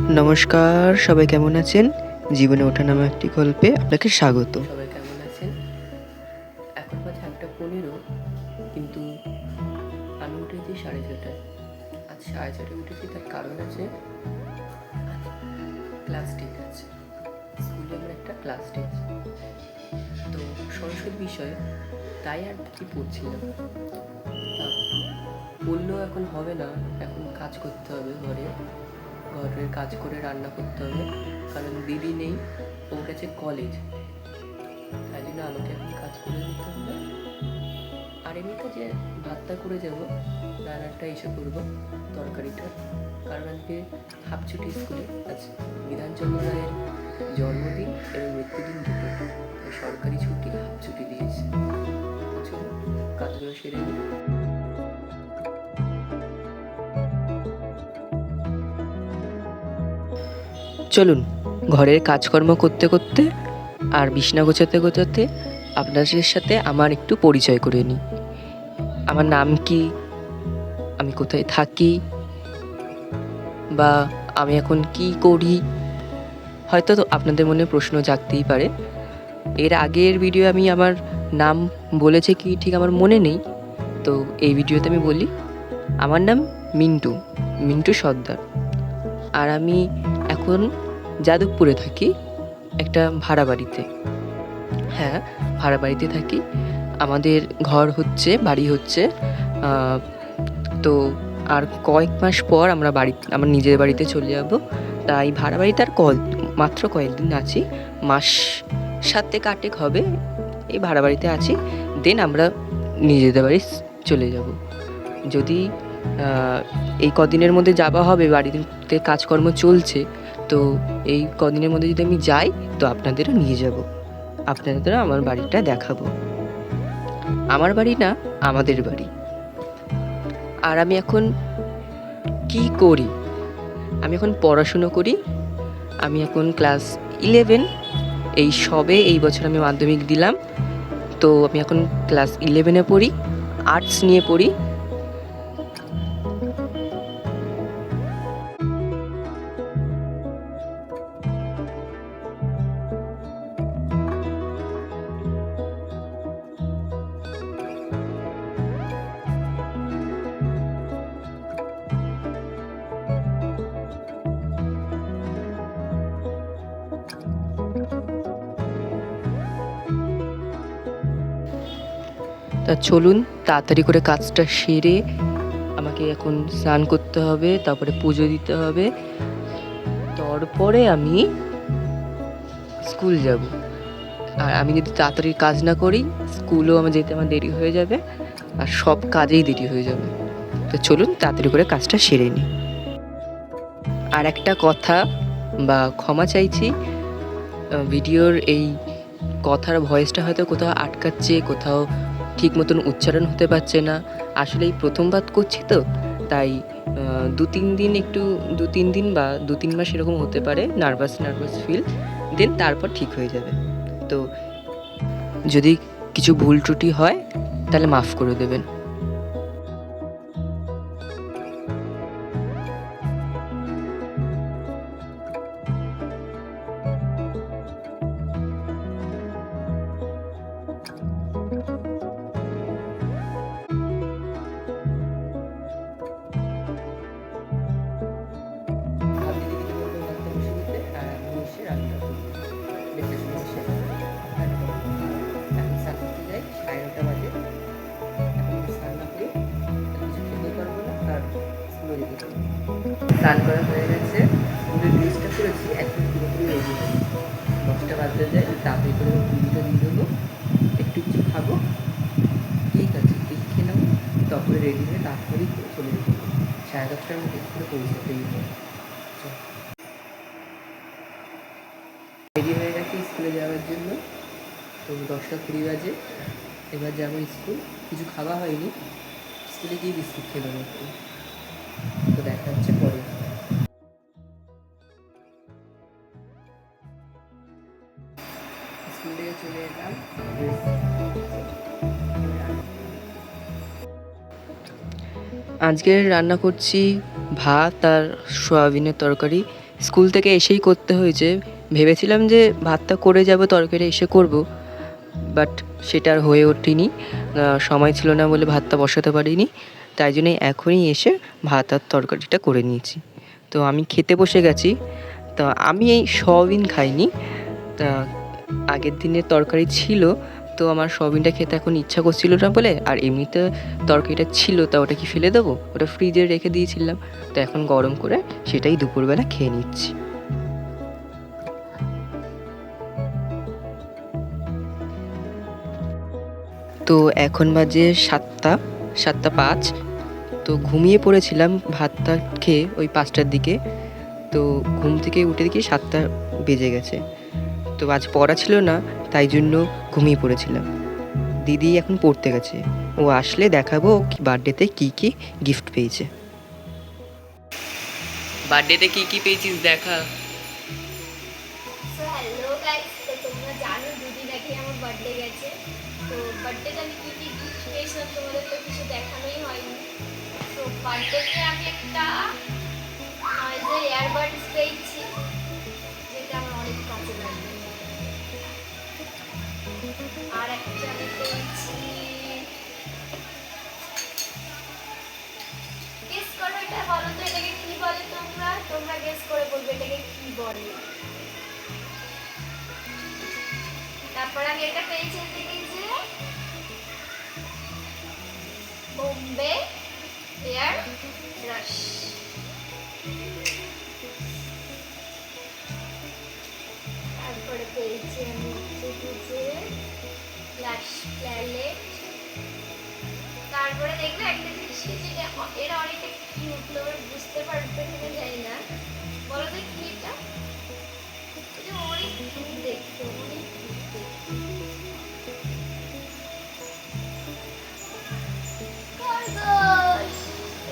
নমস্কার, সবাই কেমন আছেন? জীবনে ওঠানামা একটি গল্পে আপনাকে স্বাগত। সবাই কেমন আছেন? এখন বাজে ১:১৫, কিন্তু আমি উঠেছি 6:30টায়। আজ 6:30টায় উঠেছি, তার কারণ আছে, আজ ক্লাস টেস্ট আছে। স্কুলে আমার একটা ক্লাস টেস্ট, তো সংস্কৃত বিষয়ে, তাই আর কি পড়ছি না। তা পড়লেও এখন হবে না, এখন কাজ করতে হবে, ঘরের কাজ করে রান্না করতে হবে, কারণ দিদি নেই, ও গেছে কলেজ, তাই জন্য আমাকে এখন কাজ করে দিতে হবে। আর এমনিতে যে ভাতটা করে যাবো, রান্নাটা এসে করবো, তরকারিটা, কারণ আজকে হাফ ছুটি স্কুলে। আজ বিধানচন্দ্র রায়ের জন্মদিন এবং মৃত্যুদিন দুটো, তাই সরকারি ছুটি, হাফ ছুটি দিয়েছে। চলুন কাজগুলো সেরে নিই। চলুন ঘরের কাজকর্ম করতে করতে আর বিছানা গোছাতে গোছাতে আপনাদের সাথে আমার একটু পরিচয় করে নিই। আমার নাম কি, আমি কোথায় থাকি, বা আমি এখন কি করি, হয়তো তো আপনাদের মনে প্রশ্ন জাগতেই পারে। এর আগের ভিডিও আমি আমার নাম বলেছে কি ঠিক আমার মনে নেই, তো এই ভিডিওতে আমি বলি আমার নাম মিন্টু সর্দার। আর আমি এখন যাদবপুরে থাকি, একটা ভাড়া বাড়িতে। হ্যাঁ, ভাড়া বাড়িতে থাকি। আমাদের বাড়ি হচ্ছে, তো আর কয়েক মাস পর আমার নিজের বাড়িতে চলে যাব। তাই ভাড়া বাড়িতে আর মাত্র কয়েকদিন আছি, মাস 7 আটেক হবে এই ভাড়া বাড়িতে আছি। দেন আমরা নিজেদের বাড়ি চলে যাব। যদি এই কদিনের মধ্যে যাওয়া হবে, বাড়িতে কাজকর্ম চলছে, তো এই কদিনের মধ্যে যদি আমি যাই, তো আপনাদেরও নিয়ে যাব, আপনাদেরও আমার বাড়িটা দেখাবো। আমার বাড়ি না, আমাদের বাড়ি। আর আমি এখন কি করি? আমি এখন পড়াশুনো করি। আমি এখন ক্লাস 11, এই বছর আমি মাধ্যমিক দিলাম, তো আমি এখন ক্লাস 11-এ পড়ি, আর্টস নিয়ে পড়ি। তা চলুন তাড়াতাড়ি করে কাজটা সেরে, আমাকে এখন স্নান করতে হবে, তারপরে পুজো দিতে হবে, তারপরে আমি স্কুল যাব। আর আমি যদি তাড়াতাড়ি কাজ না করি, স্কুলেও আমার দেরি হয়ে যাবে, আর সব কাজেই দেরি হয়ে যাবে। তো চলুন তাড়াতাড়ি করে কাজটা সেরে নিই। আর একটা কথা বা ক্ষমা চাইছি, ভিডিওর এই কথার ভয়েসটা হয়তো কোথাও আটকাচ্ছে, কোথাও ঠিক মতন উচ্চারণ হতে পারছে না। আসলে এই প্রথমবার করছি তো, তাই 2-3 দিন বা 2-3 মাস এরকম হতে পারে নার্ভাস ফিল, দেন তারপর ঠিক হয়ে যাবে। তো যদি কিছু ভুল ত্রুটি হয় তাহলে মাফ করে দেবেন। ভাবি দিদিকে বলবো ভাতটা বসে দিতে, আর আমি এসে রান্না করবো। দেখে শুনে এসে একদম এখন স্নান করতে যাই, 9:30 বাজে। এখন যদি স্নান না করি তাহলে কিছু খেতে পারবো না, আর স্কুলে যেতে পারবো। স্নান করা হয়ে গেছে, স্কুলের ড্রেসটা করেছি, একদম পুরোপুরি রেডি হয়ে 10টা বাজতে যায়, তাড়াতাড়ি করে পুজোটা দিয়ে দেবো, একটু কিছু খাবো, ঠিক আছে ঠিক খেয়ে নেবো, তারপরে রেডি হয়ে তাড়াতাড়ি চলে যেতে হবে। 10:30টার মধ্যে স্কুলে পৌঁছাতেই হবে। রেডি হয়ে গেছে স্কুলে যাওয়ার জন্য, তো 10টা 20 বাজে। এবার যাবো স্কুল, কিছু খাওয়া হয়নি, স্কুলে গিয়ে বিস্কুট খেলাম একটু। তো দেখা হচ্ছে পরে। স্কুল থেকে চলে এলাম, আজকে রান্না করছি ভাত আর সয়াবিনের তরকারি। স্কুল থেকে এসেই করতে হয়েছে। ভেবেছিলাম যে ভাতটা করে যাব, তরকারি এসে করব, বাট সেটা আর হয়ে ওঠেনি। সময় ছিল না বলে ভাতটা বসাতে পারিনি, তাই জন্যই এখনই এসে ভাত আর তরকারিটা করে নিয়েছি। তো আমি খেতে বসে গেছি। তা আমি এই সয়াবিন খাইনি, তা আগের দিনের তরকারি ছিল, তো আমার সয়াবিনটা খেতে এখন ইচ্ছা করছিল না বলে, আর এমনিতে তরকারিটা ছিল, তা ওটা কি ফেলে দেবো, ওটা ফ্রিজে রেখে দিয়েছিলাম, তো এখন গরম করে সেটাই দুপুরবেলা খেয়ে নিচ্ছি। তো এখন বাজে 7:05। তো ঘুমিয়ে পড়েছিলাম ভাতটা খেয়ে ওই 5টার দিকে। তো ঘুম থেকে উঠে দেখি 7টা বেজে গেছে। তো আজ পড়া ছিল না, তাই জন্য ঘুমিয়ে পড়েছিলাম। দিদি এখন পড়তে গেছে, ও আসলে দেখাবো বার্থডেতে কী কী গিফট পেয়েছে। বার্থডেতে কী কী পেয়েছিস দেখা। সো হ্যালো গাইস, তো তোমরা জানো দুদিন আগে আমার বার্থডে গেছে। তো বার্থডেতে আমি কী কী গিফট পেয়েছিলাম তোমাদের তো কিছু দেখানোই হয়নি। তো বার্থডেতে আমি একটা নয়েজের ইয়ারবাডস পেয়েছি, যেটা আমার অনেক কাজে লাগবে। আর একটা আমি পেয়েছি, গেস করো এটা, বলো তো এটাকে কি বলে, তোমরা গেস করে বলবে এটাকে কি বলে। তারপর আমি এটা পেয়েছি থেকে যে বোম্বে হেয়ার ব্রাশ। তারপরে পেয়েছি আমি থেকে যে লাশ প্ল্যালেট। তারপরে দেখবে একটা জিনিস যেটা এরা অনেকটা কিউট, তোমরা বুঝতে পারবে কিনা জানি না, বলো তো কি এটা। এটা অনেক কিউট দেখতে, অনেক কিউট দেখতে। খরগোশ,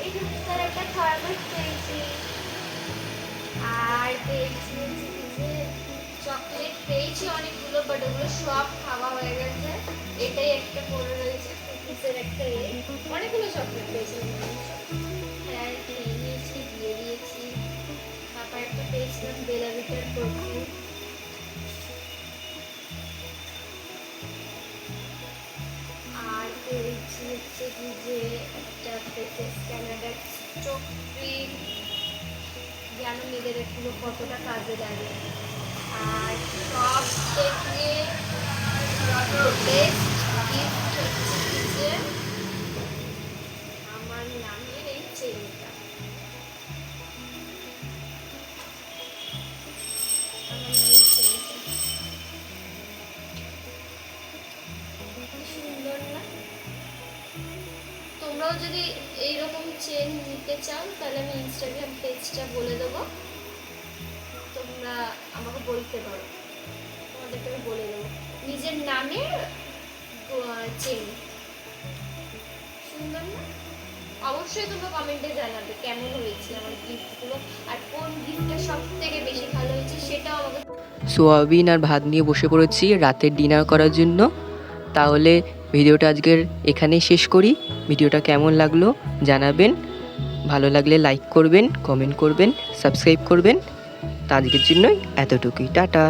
এই সুন্দর একটা খরগোশ পেয়েছি। আর পেয়েছি হচ্ছে কি যে চকলেট পেয়েছি অনেকগুলো, বাট ওগুলো সব খাওয়া হয়ে গেছে। এটাই একটা পড়ে রয়েছে, কুকিজের একটা অনেকগুলো চকলেট পেয়েছি। হ্যাঁ, খেয়ে নিয়েছি, দিয়ে দিয়েছি। তারপর একটা পেয়েছিলাম বেলা ভিটার পরফিউম। আর পেয়েছি হচ্ছে কি যে একটা ফেসেস ক্যানাডার চোখ ক্রিম, জানো মেয়েদের এগুলো কতটা কাজে লাগে। আর সব থেকে বেস্ট গিফট হচ্ছে কি যে আমার নামের এই চেনটা। আমার নামের চেনটা সুন্দর না? তোমরাও যদি এইরকম চেন নিতে চাও তাহলে আমি ইনস্টাগ্রাম পেজটা বলে দেবো, তোমরা আমাকে বলতে পারো, তোমাদেরকে আমি বলে দেবো। নিজের নামের চেন, সুন্দর না? অবশ্যই তোমরা কমেন্টে জানাবে কেমন হয়েছে আমার গিফটগুলো, আর কোন গিফটটা সব থেকে বেশি ভালো হয়েছে সেটাও আমাকে। সোয়াবিন আর ভাত নিয়ে বসে পড়েছি রাতের ডিনার করার জন্য। তাহলে ভিডিওটা আজকের এখানেই শেষ করি। ভিডিওটা কেমন লাগলো জানাবেন, ভালো লাগলে লাইক করবেন, কমেন্ট করবেন, সাবস্ক্রাইব করবেন। তা আজকের জন্যই এতটুকুই, টাটা।